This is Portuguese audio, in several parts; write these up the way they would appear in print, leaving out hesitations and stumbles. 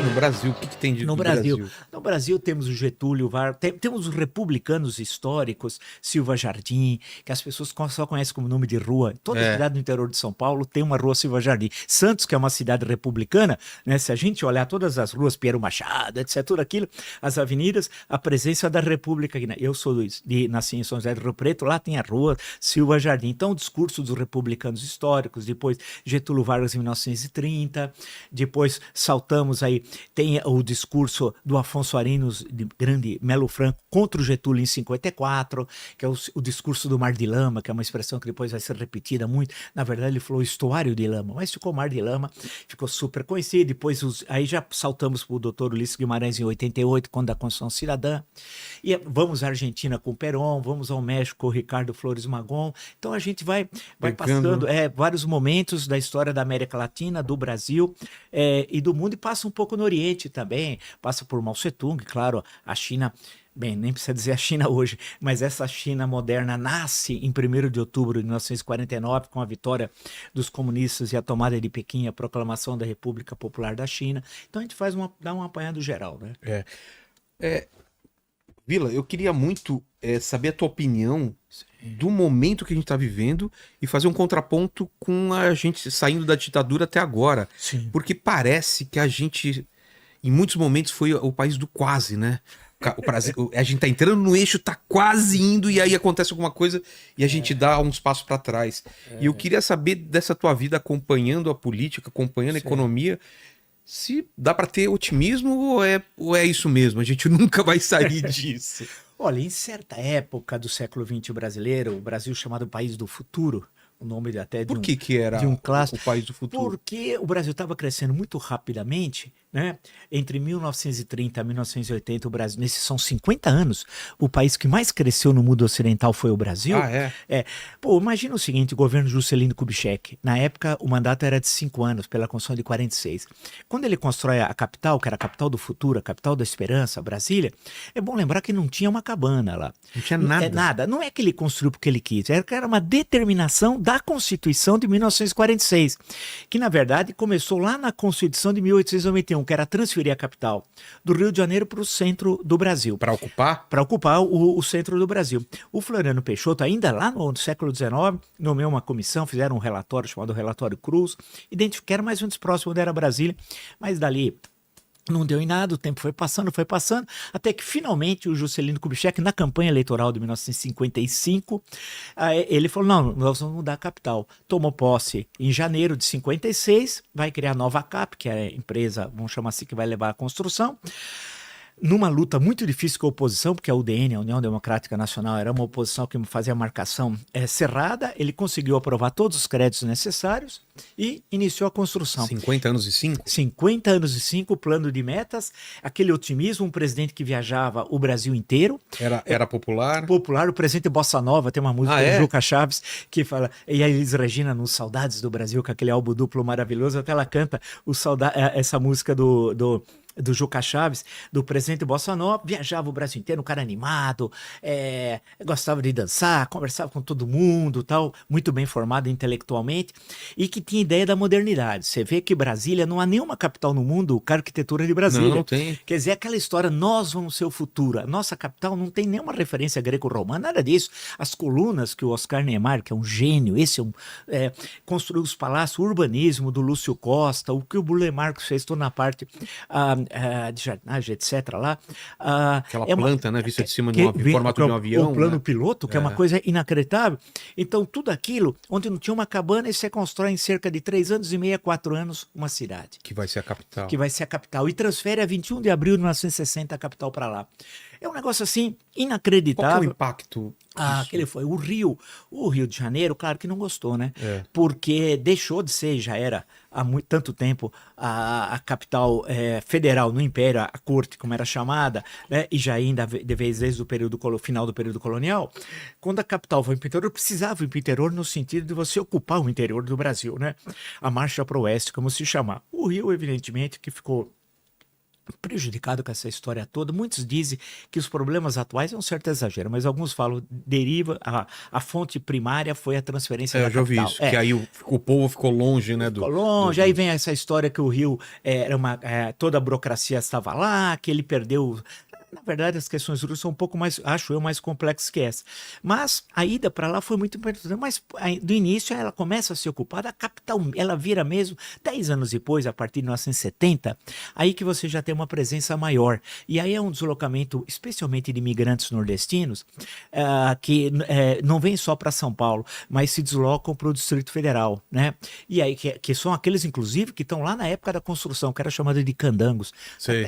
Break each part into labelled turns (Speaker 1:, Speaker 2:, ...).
Speaker 1: No Brasil, o que tem
Speaker 2: No
Speaker 1: do
Speaker 2: Brasil.
Speaker 1: Brasil?
Speaker 2: No Brasil temos o Getúlio Vargas, temos os republicanos históricos, Silva Jardim, que as pessoas só conhecem como nome de rua. Toda
Speaker 1: É,
Speaker 2: cidade do interior de São Paulo tem uma rua Silva Jardim. Santos, que é uma cidade republicana, né? Se a gente olhar todas as ruas, Pinheiro Machado, etc., tudo aquilo, as avenidas, a presença da República aqui. Eu nasci em São José do Rio Preto, lá tem a rua Silva Jardim. Então, o discurso dos republicanos históricos, depois Getúlio Vargas em 1930, depois saltamos aí, tem o discurso do Afonso Arinos, de grande Melo Franco, contra o Getúlio em 54, que é o discurso do Mar de Lama, que é uma expressão que depois vai ser repetida muito. Na verdade, ele falou estuário de lama, mas ficou Mar de Lama, ficou super conhecido. Depois, aí já saltamos para o doutor Ulisses Guimarães em 88, quando a Constituição Cidadã. E vamos à Argentina com o Perón, vamos ao México com o Ricardo Flores Magón. Então, a gente vai passando vários momentos da história da América Latina, do Brasil e do mundo, e passa um pouco no Oriente também, passa por Mao Tse-tung, claro, a China. Bem, nem precisa dizer a China hoje, mas essa China moderna nasce em 1º de outubro de 1949, com a vitória dos comunistas e a tomada de Pequim, a proclamação da República Popular da China. Então a gente dá um apanhado geral, né?
Speaker 1: Vila, eu queria muito saber a tua opinião do momento que a gente está vivendo e fazer um contraponto com a gente saindo da ditadura até agora.
Speaker 2: Sim.
Speaker 1: Porque parece que a gente, em muitos momentos, foi o país do quase, né? A gente tá entrando no eixo, tá quase indo, e aí acontece alguma coisa e a gente dá uns passos para trás. E eu queria saber dessa tua vida acompanhando a política, acompanhando a economia, se dá para ter otimismo ou é isso mesmo, a gente nunca vai sair disso.
Speaker 2: Olha, em certa época do século XX brasileiro, o Brasil chamado País do Futuro, o nome até de
Speaker 1: Por que era
Speaker 2: de um clássico,
Speaker 1: o país do futuro?
Speaker 2: porque o Brasil estava crescendo muito rapidamente, né? Entre 1930 e 1980, o Brasil, nesses são 50 anos, o país que mais cresceu no mundo ocidental foi o Brasil.
Speaker 1: Ah, é?
Speaker 2: Pô, imagina o seguinte, o governo Juscelino Kubitschek, na época o mandato era de 5 anos, pela Constituição de 46. Quando ele constrói a capital, que era a capital do futuro, a capital da esperança, Brasília, é bom lembrar que não tinha uma cabana lá.
Speaker 1: Não tinha nada.
Speaker 2: Nada. Não é que ele construiu porque ele quis, era uma determinação da Constituição de 1946, que na verdade começou lá na Constituição de 1891, que era transferir a capital do Rio de Janeiro para o centro do Brasil.
Speaker 1: Para ocupar?
Speaker 2: Para ocupar o centro do Brasil. O Floriano Peixoto, ainda lá no século XIX, nomeou uma comissão, fizeram um relatório chamado Relatório Cruz, identificaram mais ou menos próximo onde era Brasília, mas dali não deu em nada, o tempo foi passando, até que finalmente o Juscelino Kubitschek, na campanha eleitoral de 1955, ele falou, não, nós vamos mudar a capital. Tomou posse em janeiro de 56, vai criar a Nova Cap, que é a empresa, vamos chamar assim, que vai levar a construção. Numa luta muito difícil com a oposição, porque a UDN, a União Democrática Nacional, era uma oposição que fazia marcação cerrada, ele conseguiu aprovar todos os créditos necessários e iniciou a construção.
Speaker 1: 50 anos e 5?
Speaker 2: 50 anos e 5, plano de metas, aquele otimismo, um presidente que viajava o Brasil inteiro.
Speaker 1: Era popular?
Speaker 2: Popular, o presidente Bossa Nova, tem uma música do Juca Chaves que fala, e a Elis Regina nos Saudades do Brasil, com aquele álbum duplo maravilhoso, até ela canta essa música do Juca Chaves, do presidente Bossa Nova, viajava o Brasil inteiro, um cara animado, gostava de dançar, conversava com todo mundo, tal, muito bem formado intelectualmente, e que tinha ideia da modernidade. Você vê que Brasília, não há nenhuma capital no mundo com a arquitetura de Brasília.
Speaker 1: Não tem.
Speaker 2: Quer dizer, aquela história, nós vamos ser o futuro. A nossa capital não tem nenhuma referência greco-romana, nada disso. As colunas que o Oscar Niemeyer, que é um gênio, construiu os palácios, o urbanismo do Lúcio Costa, o que o Burle Marx fez toda na parte de jardinagem, etc. lá.
Speaker 1: Aquela planta, né, vista de cima em formato de um avião.
Speaker 2: O plano
Speaker 1: né?
Speaker 2: piloto, que é uma coisa inacreditável. Então, tudo aquilo, onde não tinha uma cabana, e você constrói em cerca de 3 anos e meio a 4 anos uma cidade.
Speaker 1: Que vai ser a capital.
Speaker 2: Que vai ser a capital. E transfere a 21 de abril de 1960 a capital para lá. É um negócio assim, inacreditável.
Speaker 1: Qual que é o impacto?
Speaker 2: Aquele foi o Rio de Janeiro, claro que não gostou, né? Porque deixou de ser, já era há tanto tempo, a capital federal no Império, a corte, como era chamada, né? E já ainda desde o final do período colonial. Quando a capital foi para o interior, precisava ir para o interior no sentido de você ocupar o interior do Brasil, né? A marcha para o oeste, como se chamar. O Rio, evidentemente, que ficou prejudicado com essa história toda. Muitos dizem que os problemas atuais é um certo exagero, mas alguns falam deriva a fonte primária foi a transferência da
Speaker 1: Eu já ouvi
Speaker 2: capital.
Speaker 1: isso, que aí o povo ficou longe, né?
Speaker 2: Ficou longe, aí vem essa história que o Rio toda a burocracia estava lá, que ele perdeu. Na verdade, as questões russas são um pouco mais, acho eu, mais complexas que essa. Mas a ida para lá foi muito importante. Mas do início ela começa a se ocupar da capital. Ela vira mesmo, 10 anos depois, a partir de 1970, aí que você já tem uma presença maior. E aí é um deslocamento, especialmente de imigrantes nordestinos, não vem só para São Paulo, mas se deslocam para o Distrito Federal, né? E aí, que são aqueles, inclusive, que estão lá na época da construção, que era chamado de candangos.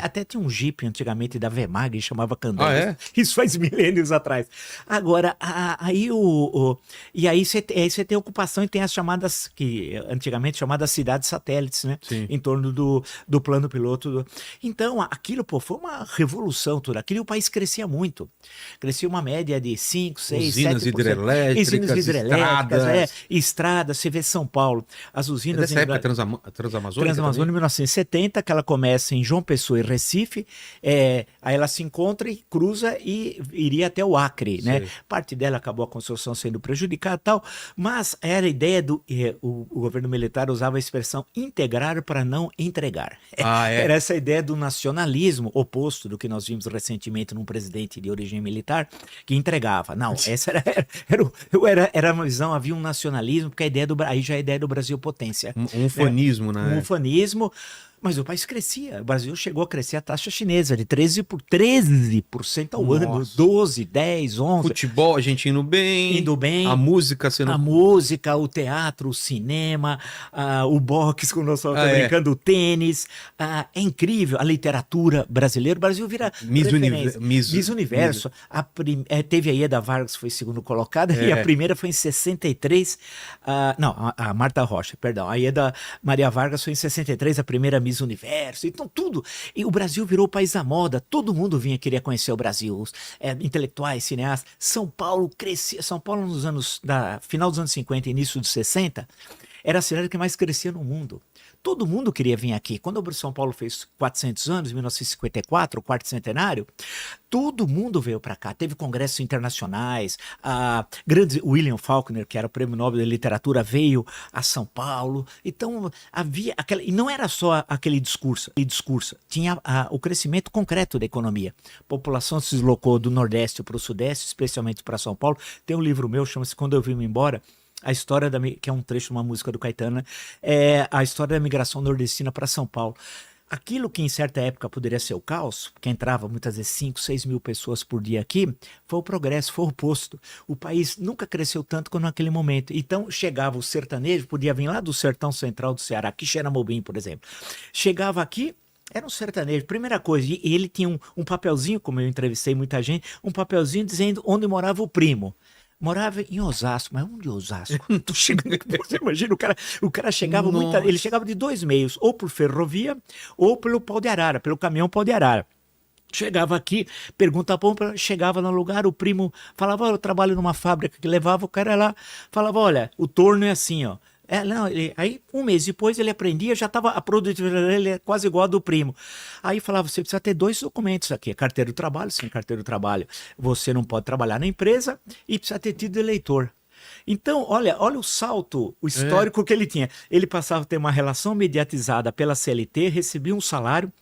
Speaker 2: Até tinha um jipe antigamente da Vemag, chamava Candangos.
Speaker 1: Ah, é?
Speaker 2: Isso faz milênios atrás. Agora, e aí você tem ocupação e tem as chamadas, que antigamente chamadas cidades satélites, né?
Speaker 1: Sim.
Speaker 2: Em torno do plano piloto. Então, aquilo, pô, foi uma revolução tudo aquilo, e o país crescia muito. Crescia uma média de 5, 6,
Speaker 1: usinas
Speaker 2: 7%.
Speaker 1: hidrelétricas,
Speaker 2: estradas, você vê São Paulo, as usinas...
Speaker 1: Dessa época Transamazônica
Speaker 2: Transamazônica, em 1970, que ela começa em João Pessoa e Recife, aí ela se encontra e cruza e iria até o Acre, né? Parte dela acabou a construção sendo prejudicada e tal, mas era a ideia o governo militar usava a expressão integrar para não entregar. Era essa ideia do nacionalismo oposto do que nós vimos recentemente num presidente de origem militar que entregava. Não, essa era uma visão, havia um nacionalismo, porque aí já é a ideia do Brasil potência.
Speaker 1: Um ufanismo, né?
Speaker 2: Um ufanismo. Mas o país crescia. O Brasil chegou a crescer a taxa chinesa de 13% ao ano, 12, 10, 11.
Speaker 1: Futebol, a gente indo bem. A música sendo...
Speaker 2: A música, o teatro, o cinema, o boxe, como nós estamos brincando, o tênis. É incrível. A literatura brasileira. O Brasil vira Miss Universo. Teve a Ieda Vargas, foi segundo colocada, e a primeira foi em 63. A Marta Rocha, perdão. A Ieda Maria Vargas foi em 63, a primeira Miss Universo, então tudo. E o Brasil virou o país da moda, todo mundo vinha querer conhecer o Brasil, intelectuais, cineastas. São Paulo crescia, São Paulo final dos anos 50 e início dos 60, era a cidade que mais crescia no mundo. Todo mundo queria vir aqui. Quando o São Paulo fez 400 anos, 1954, o quarto centenário, todo mundo veio para cá. Teve congressos internacionais. William Faulkner, que era o Prêmio Nobel de Literatura, veio a São Paulo. Então, havia aquela... E não era só aquele discurso. Tinha o crescimento concreto da economia. A população se deslocou do Nordeste para o Sudeste, especialmente para São Paulo. Tem um livro meu, chama-se Quando Eu Vim Embora, a história que é um trecho de uma música do Caetano, é a história da migração nordestina para São Paulo. Aquilo que em certa época poderia ser o caos, que entrava muitas vezes 5, 6 mil pessoas por dia aqui, foi o progresso, foi o oposto. O país nunca cresceu tanto quanto naquele momento. Então chegava o sertanejo, podia vir lá do sertão central do Ceará, Quixeramobim, por exemplo. Chegava aqui, era um sertanejo. Primeira coisa, e ele tinha um papelzinho, como eu entrevistei muita gente, um papelzinho dizendo onde morava o primo. Morava em Osasco, mas onde Osasco? Tô chegando, você imagina, o cara chegava ele chegava de 2 meios, ou por ferrovia, ou pelo pau de arara, pelo caminhão pau de arara. Chegava aqui, pergunta para chegava no lugar, o primo falava, eu trabalho numa fábrica, que levava o cara lá, falava, olha, o torno é assim, ó. Aí, um mês depois, ele aprendia, já estava, a produtividade dele é quase igual a do primo. Aí falava, você precisa ter 2 documentos aqui, carteira do trabalho, sem carteira do trabalho, você não pode trabalhar na empresa e precisa ter tido eleitor. Então, olha o salto, o histórico que ele tinha. Ele passava a ter uma relação mediatizada pela CLT, recebia um salário,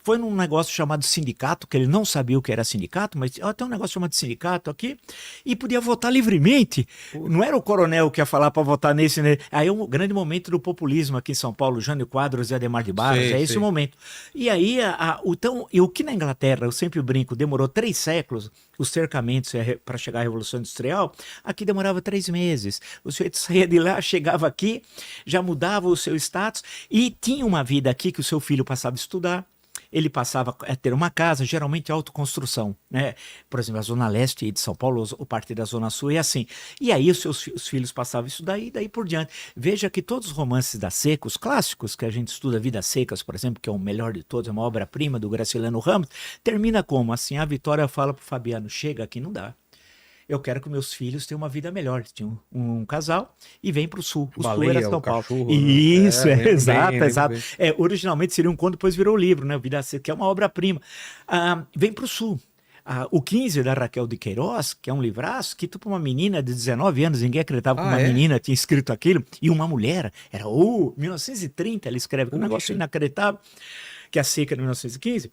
Speaker 2: foi num negócio chamado sindicato, que ele não sabia o que era sindicato, mas tem um negócio chamado sindicato aqui, e podia votar livremente. Não era o coronel que ia falar para votar nesse, né? Aí é um grande momento do populismo aqui em São Paulo, Jânio Quadros e Adhemar de Barros, esse o momento. E aí, o que na Inglaterra, eu sempre brinco, demorou 3 séculos, os cercamentos para chegar à Revolução Industrial, aqui demorava 3 meses. O sujeito saía de lá, chegava aqui, já mudava o seu status e tinha uma vida aqui que o seu filho passava a estudar. Ele passava a ter uma casa, geralmente autoconstrução, né? Por exemplo, a Zona Leste de São Paulo, ou parte da Zona Sul é assim. E aí os filhos passavam isso daí por diante. Veja que todos os romances da Seca, os clássicos que a gente estuda, Vidas Secas, por exemplo, que é o melhor de todos, é uma obra-prima do Graciliano Ramos, termina como? Assim, a Vitória fala pro Fabiano, chega aqui, não dá. eu quero que meus filhos tenham uma vida melhor. Tinha um casal e vem para o sul. O sul
Speaker 1: Baleia,
Speaker 2: era São
Speaker 1: o
Speaker 2: Paulo.
Speaker 1: cachorro, né?
Speaker 2: Isso,
Speaker 1: lembro bem,
Speaker 2: exato,
Speaker 1: lembro
Speaker 2: exato.
Speaker 1: bem.
Speaker 2: Originalmente seria um conto, depois virou livro, né? Vida Seca, que é uma obra-prima. Vem para o sul. O 15 da Raquel de Queiroz, que é um livraço, que para uma menina de 19 anos, ninguém acreditava que uma menina tinha escrito aquilo, e uma mulher, era 1930, ela escreve, um negócio inacreditável, que é a seca de 1915.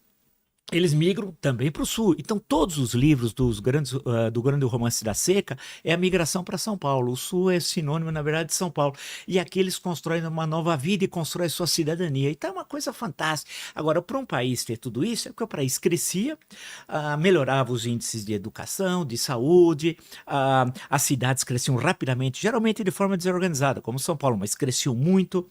Speaker 2: Eles migram também para o sul. Então, todos os livros do grande romance da seca é a migração para São Paulo. O sul é sinônimo, na verdade, de São Paulo. E aqui eles constroem uma nova vida e constroem sua cidadania. Então, é uma coisa fantástica. Agora, para um país ter tudo isso, é porque o país crescia, melhorava os índices de educação, de saúde, as cidades cresciam rapidamente, geralmente de forma desorganizada, como São Paulo, mas cresciam muito.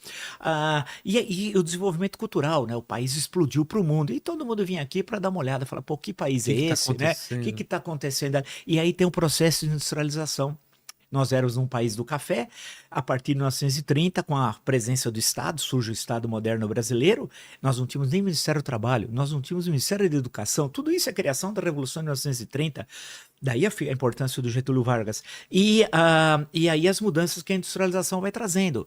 Speaker 2: E o desenvolvimento cultural, né? O país explodiu para o mundo. E todo mundo vinha aqui para dar uma olhada, falar, pô, que país é esse, né? O que está acontecendo? E aí tem um processo de industrialização. Nós éramos um país do café, a partir de 1930, com a presença do Estado, surge o Estado moderno brasileiro, nós não tínhamos nem Ministério do Trabalho, nós não tínhamos Ministério da Educação, tudo isso é criação da Revolução de 1930, daí a importância do Getúlio Vargas. E aí as mudanças que a industrialização vai trazendo,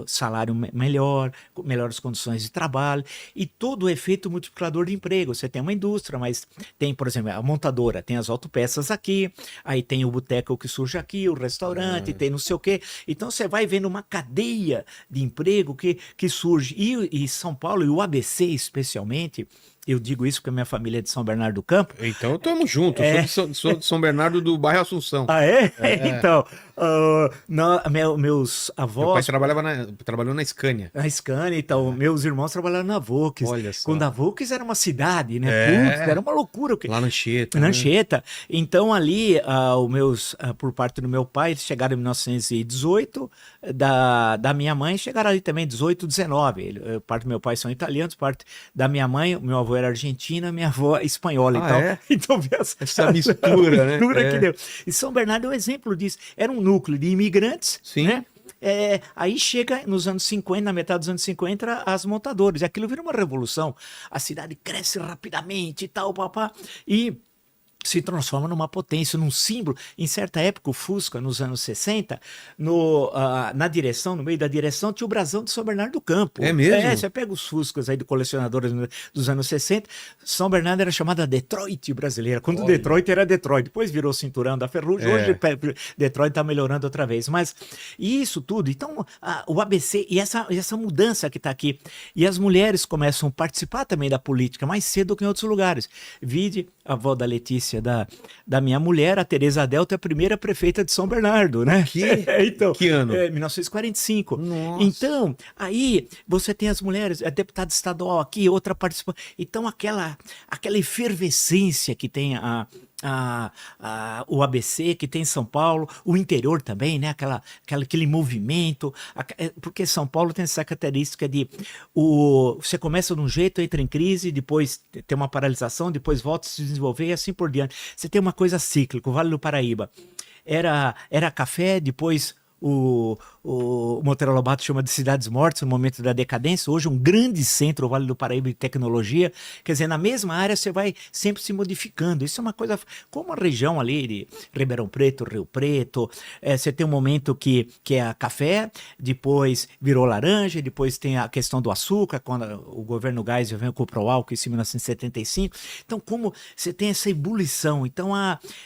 Speaker 2: salário melhor, melhores condições de trabalho, e todo o efeito multiplicador de emprego. Você tem uma indústria, mas tem, por exemplo, a montadora, tem as autopeças aqui, aí tem o boteco que surge aqui, o restaurante, tem não sei o quê. Então você vai vendo uma cadeia de emprego que surge. E São Paulo, e o ABC especialmente, eu digo isso porque a minha família é de São Bernardo do Campo.
Speaker 1: Então estamos juntos, sou de São Bernardo do bairro Assunção.
Speaker 2: Ah, é? Então, meus avós...
Speaker 1: Meu pai trabalhou na Scania.
Speaker 2: Na Scania, então, meus irmãos trabalharam na Volks.
Speaker 1: Olha só.
Speaker 2: Quando a Volks era uma cidade, né? Putz, era uma loucura.
Speaker 1: Lá na Anchieta.
Speaker 2: Na Anchieta. Então, ali, por parte do meu pai, eles chegaram em 1918, da minha mãe chegaram ali também, 18, 19. Parte do meu pai são italianos, parte da minha mãe, meu avô era argentino, minha avó espanhola. Então,
Speaker 1: essa mistura, né?
Speaker 2: Que deu. E São Bernardo é um exemplo disso. Era um núcleo de imigrantes, né? Aí chega nos anos 50, na metade dos anos 50, as montadoras. E aquilo vira uma revolução. A cidade cresce rapidamente e tal, papá. E se transforma numa potência, num símbolo. Em certa época, o Fusca, nos anos 60, na direção, no meio da direção, tinha o brasão de São Bernardo do Campo.
Speaker 1: É mesmo?
Speaker 2: Você pega os Fuscas aí de colecionadores dos anos 60, São Bernardo era chamada Detroit brasileira, quando Detroit era Detroit, depois virou cinturão da Ferrugem, hoje Detroit está melhorando outra vez. Mas isso tudo, então o ABC e essa mudança que está aqui, e as mulheres começam a participar também da política mais cedo do que em outros lugares. Vide a avó da Letícia, da minha mulher, a Tereza Adelto, é a primeira prefeita de São Bernardo, né?
Speaker 1: Então, que ano?
Speaker 2: 1945.
Speaker 1: Nossa.
Speaker 2: Então, aí você tem as mulheres, a deputada estadual aqui, outra participante. Então, aquela efervescência que tem o ABC, que tem São Paulo, o interior também, né? Aquele movimento, porque São Paulo tem essa característica de você começa de um jeito, entra em crise, depois tem uma paralisação, depois volta a se desenvolver e assim por diante. Você tem uma coisa cíclica. O Vale do Paraíba era café, depois o Monteiro Lobato chama de cidades mortas no momento da decadência. Hoje um grande centro, o Vale do Paraíba, de tecnologia. Quer dizer, na mesma área você vai sempre se modificando. Isso é uma coisa, como a região ali de Ribeirão Preto, Rio Preto, você tem um momento que é café, depois virou laranja, depois tem a questão do açúcar, quando o governo Geisel vem com o Proálcool em 1975. Então, como você tem essa ebulição, então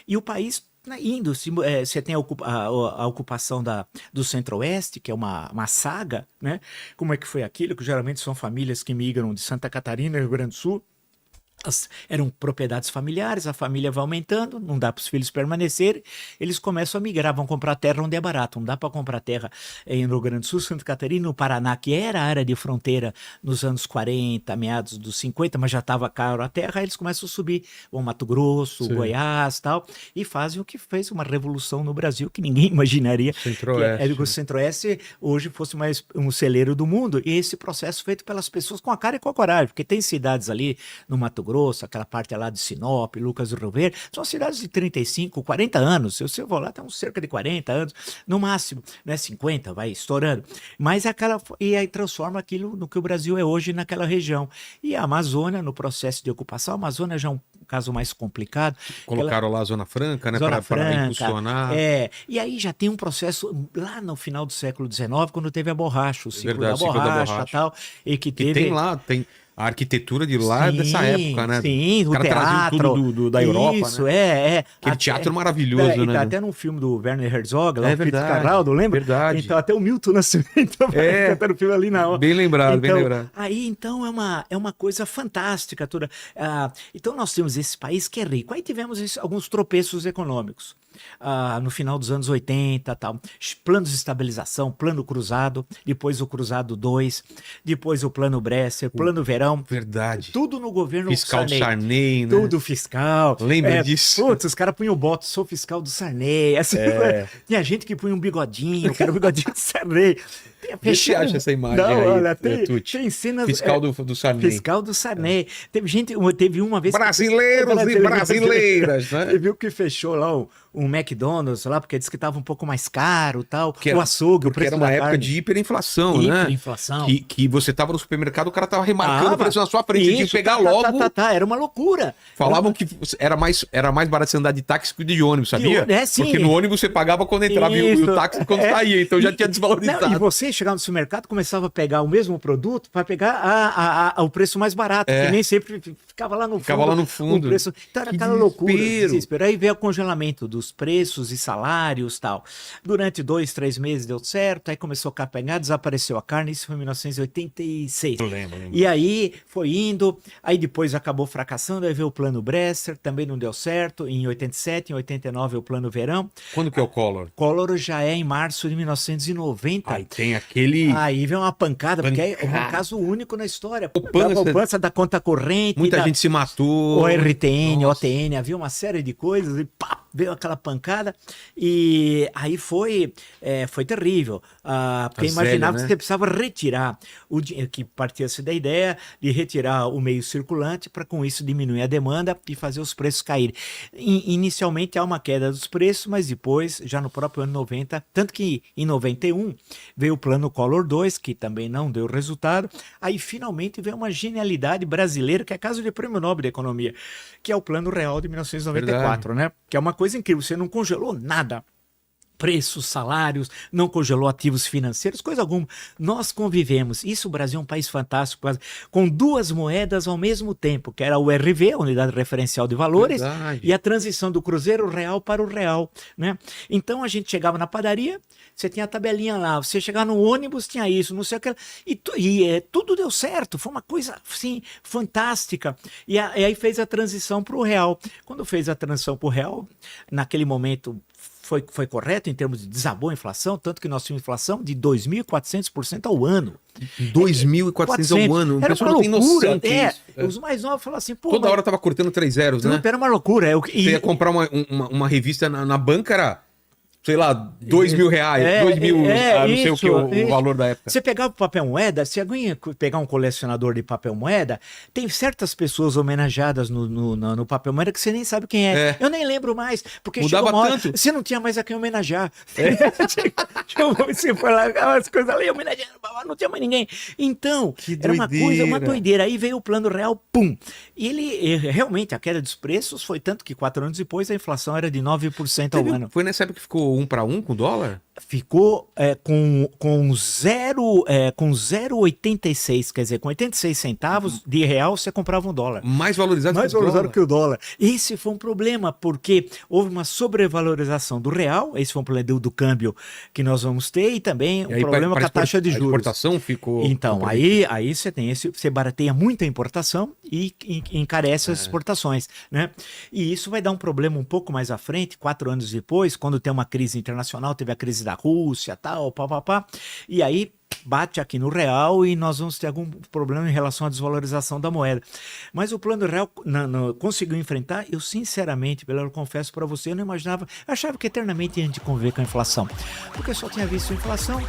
Speaker 2: e o país indo, você tem a ocupação do Centro-Oeste, que é uma saga, né? Como é que foi aquilo? Que geralmente são famílias que migram de Santa Catarina, Rio Grande do Sul. Eram propriedades familiares, a família vai aumentando, não dá para os filhos permanecerem, eles começam a migrar, vão comprar terra onde é barato, não dá para comprar terra em Rio Grande do Sul, Santa Catarina, no Paraná, que era a área de fronteira nos anos 40, meados dos 50, mas já estava caro a terra, aí eles começam a subir, vão Mato Grosso, Goiás e tal, e fazem o que fez uma revolução no Brasil que ninguém imaginaria, que o Centro-Oeste hoje fosse mais um celeiro do mundo, e esse processo feito pelas pessoas com a cara e com a coragem, porque tem cidades ali no Mato Grosso, Grosso, aquela parte lá de Sinop, Lucas do Rio Verde, são cidades de 35, 40 anos. Se você for lá, tem uns cerca de 40 anos, no máximo, né? 50, vai estourando. Mas e aí transforma aquilo no que o Brasil é hoje naquela região. E a Amazônia, no processo de ocupação, a Amazônia já é um caso mais complicado.
Speaker 1: Colocaram lá a Zona Franca, né?
Speaker 2: Zona
Speaker 1: Para
Speaker 2: Franca,
Speaker 1: impulsionar.
Speaker 2: E aí já tem um processo lá no final do século XIX, quando teve a borracha, o ciclo
Speaker 1: Verdade,
Speaker 2: da
Speaker 1: o ciclo da
Speaker 2: borracha
Speaker 1: borracha.
Speaker 2: e tal, e que
Speaker 1: Que
Speaker 2: teve...
Speaker 1: tem lá, tem a arquitetura de lá é dessa época, né?
Speaker 2: Sim,
Speaker 1: Os
Speaker 2: o
Speaker 1: caras traziam
Speaker 2: teatro.
Speaker 1: tudo da Europa,
Speaker 2: Isso,
Speaker 1: né? Aquele teatro maravilhoso,
Speaker 2: e
Speaker 1: né?
Speaker 2: tá até num filme do Werner Herzog, lá
Speaker 1: É
Speaker 2: o
Speaker 1: verdade,
Speaker 2: Fitzcarraldo, lembra?
Speaker 1: verdade.
Speaker 2: Então até o Milton Nascimento tá no filme ali na hora.
Speaker 1: Bem lembrado, bem
Speaker 2: Então,
Speaker 1: lembrado.
Speaker 2: aí, então, é uma coisa fantástica toda. Então, nós temos esse país que é rico. Aí tivemos alguns tropeços econômicos. No final dos anos 80, tal. Planos de estabilização, plano cruzado, depois o cruzado 2, depois o plano Bresser, plano Verão.
Speaker 1: Verdade.
Speaker 2: Tudo no governo
Speaker 1: Fiscal do
Speaker 2: Sarney.
Speaker 1: Sarney, né?
Speaker 2: Tudo fiscal.
Speaker 1: Lembra disso?
Speaker 2: Putz, os caras punham o boto, sou fiscal do Sarney. Assim, tinha gente que punha um bigodinho, que era o bigodinho do Sarney.
Speaker 1: Vê se acha essa imagem
Speaker 2: Não,
Speaker 1: aí,
Speaker 2: olha,
Speaker 1: Tuti.
Speaker 2: tem cenas...
Speaker 1: Fiscal do Sarney.
Speaker 2: Fiscal do Sarney. Teve uma vez...
Speaker 1: Brasileiros e brasileiras, né?
Speaker 2: Você viu que fechou lá um McDonald's lá, porque disse que estava um pouco mais caro, tal.
Speaker 1: Era,
Speaker 2: o açougue, o
Speaker 1: porque
Speaker 2: preço
Speaker 1: era uma
Speaker 2: da
Speaker 1: época
Speaker 2: carne.
Speaker 1: de hiperinflação, né?
Speaker 2: Hiperinflação.
Speaker 1: Que você tava no supermercado, o cara tava remarcando o preço na sua frente, você tinha que pegar logo.
Speaker 2: Era uma loucura.
Speaker 1: Falavam que era mais barato você andar de táxi que de ônibus, sabia?
Speaker 2: Sim.
Speaker 1: Porque no ônibus você pagava quando entrava e o táxi quando saía, então já tinha desvalorizado.
Speaker 2: Não, e você chegava no supermercado, começava a pegar o mesmo produto para pegar o preço mais barato, que nem sempre ficava lá no fundo.
Speaker 1: Ficava lá no fundo.
Speaker 2: O preço. Então era aquela loucura, desespero. Aí veio o congelamento dos preços e salários e tal. Durante 2, 3 meses deu certo, aí começou a capengar, desapareceu a carne, isso foi em 1986.
Speaker 1: Eu lembro.
Speaker 2: E aí foi indo, aí depois acabou fracassando, aí veio o plano Bresser, também não deu certo, em 87, em 89 o plano Verão.
Speaker 1: Quando que é o Collor?
Speaker 2: Collor já é em março de 1990.
Speaker 1: Aí tem aquele...
Speaker 2: Aí vem uma pancada, porque é um caso único na história.
Speaker 1: Poupança.
Speaker 2: Da poupança, da conta corrente.
Speaker 1: Muita gente se matou.
Speaker 2: O RTN, OTN, havia uma série de coisas e pá, veio aquela pancada. E aí foi terrível. Porque imaginava que você precisava retirar o dinheiro, que partia-se da ideia de retirar o meio circulante para com isso diminuir a demanda e fazer os preços caírem. Inicialmente há uma queda dos preços, mas depois, já no próprio ano 90, tanto que em 91 veio o plano Collor 2, que também não deu resultado. Aí finalmente veio uma genialidade brasileira, que é caso de Prêmio Nobel da Economia, que é o Plano Real de 1994, né? Que é uma coisa incrível, você não congelou nada. Preços, salários, não congelou ativos financeiros, coisa alguma. Nós convivemos. Isso, o Brasil é um país fantástico, com duas moedas ao mesmo tempo, que era o RV, a Unidade Referencial de Valores, e a transição do Cruzeiro Real para o Real, né? Então a gente chegava na padaria, você tinha a tabelinha lá, você chegava no ônibus, tinha isso, não sei o que, e tudo deu certo, foi uma coisa assim, fantástica. E aí fez a transição para o Real. Quando fez a transição para o Real, naquele momento foi correto em termos de desabou a inflação, tanto que nós tínhamos inflação de 2.400% ao ano.
Speaker 1: 2.400 ao ano. O
Speaker 2: era
Speaker 1: pessoal
Speaker 2: uma
Speaker 1: não tem noção que é isso.
Speaker 2: Os mais novos falam assim, pô...
Speaker 1: Toda hora tava cortando 3 zeros, né?
Speaker 2: Era uma loucura.
Speaker 1: Você ia comprar uma revista na banca, era... sei lá, R$2.000, 2.000, não sei o que, o valor da época.
Speaker 2: Você pegava o papel moeda, se alguém pegar um colecionador de papel moeda, tem certas pessoas homenageadas no papel moeda que você nem sabe quem é. Eu nem lembro mais, porque
Speaker 1: mudava
Speaker 2: chegou uma hora,
Speaker 1: tanto.
Speaker 2: você não tinha mais a quem homenagear. Você foi lá, as coisas ali, homenageando, não tinha mais ninguém. Então, era uma coisa, uma doideira. Aí veio o Plano Real, pum. E ele, realmente, a queda dos preços foi tanto que 4 anos depois a inflação era de 9% ao ano.
Speaker 1: Foi nessa época que ficou 1 para 1 com o dólar?
Speaker 2: Ficou com 0,86, quer dizer, com 86 centavos de real você comprava um dólar.
Speaker 1: Mais valorizado
Speaker 2: que o dólar. Esse foi um problema, porque houve uma sobrevalorização do real, esse foi um problema do câmbio que nós vamos ter, e também um problema com a taxa de juros.
Speaker 1: A exportação ficou...
Speaker 2: Então, aí você tem você barateia muito a importação e encarece as exportações, né? E isso vai dar um problema um pouco mais à frente, 4 anos depois, quando tem uma crise internacional, teve a crise da Rússia, tal, pá. E aí bate aqui no real e nós vamos ter algum problema em relação à desvalorização da moeda. Mas o Plano Real conseguiu enfrentar. Eu, sinceramente, eu confesso para você, eu não imaginava, eu achava que eternamente a gente conviver com a inflação, porque eu só tinha visto a inflação